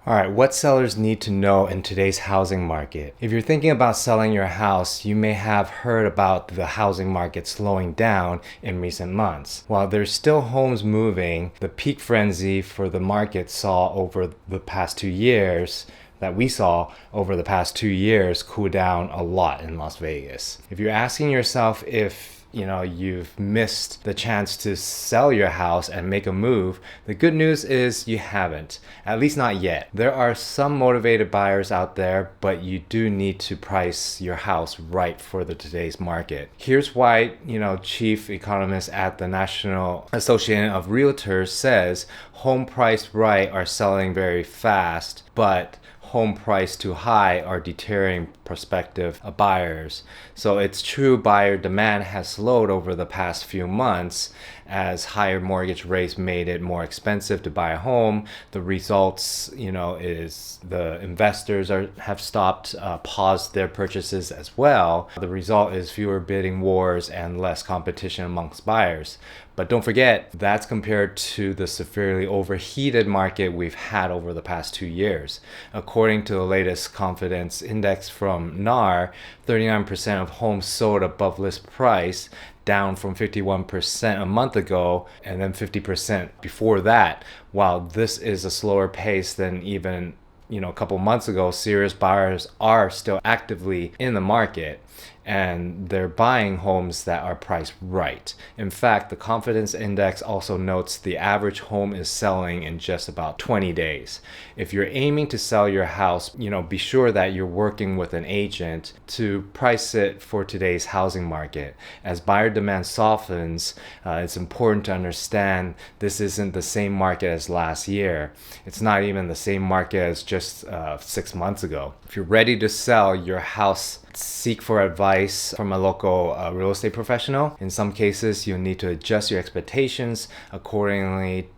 All right, what sellers need to know in today's housing market. If you're thinking about selling your house, you may have heard about the housing market slowing down in recent months. While there's still homes moving, the peak frenzy for the market saw over the past 2 years that we saw over the past 2 years cool down a lot in Las Vegas. If you're asking yourself if you've missed the chance to sell your house and make a move, the good news is you haven't, at least not yet. There are some motivated buyers out there, but you do need to price your house right for today's market. Here's why, chief economist at the National Association of Realtors says home priced right are selling very fast, but home price too high are deterring prospective buyers. So it's true buyer demand has slowed over the past few months as higher mortgage rates made it more expensive to buy a home. The results, is the investors have stopped, paused their purchases as well. The result is fewer bidding wars and less competition amongst buyers. But don't forget, that's compared to the severely overheated market we've had over the past 2 years. According to the latest confidence index from NAR, 39% of homes sold above list price, down from 51% a month ago and then 50% before that. While this is a slower pace than even a couple months ago, serious buyers are still actively in the market and they're buying homes that are priced right. In fact, the confidence index also notes the average home is selling in just about 20 days. If you're aiming to sell your house, be sure that you're working with an agent to price it for today's housing market. As buyer demand softens, it's important to understand this isn't the same market as last year. It's not even the same market as just 6 months ago. If you're ready to sell your house, seek for advice from a local real estate professional. In some cases, you'll need to adjust your expectations accordingly,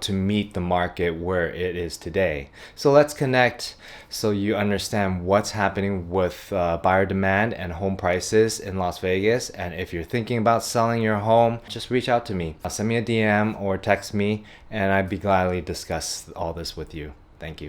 to meet the market where it is today. So let's connect so you understand what's happening with buyer demand and home prices in Las Vegas. And if you're thinking about selling your home, just reach out to me. Send me a DM or text me, and I'd be gladly discuss all this with you. Thank you.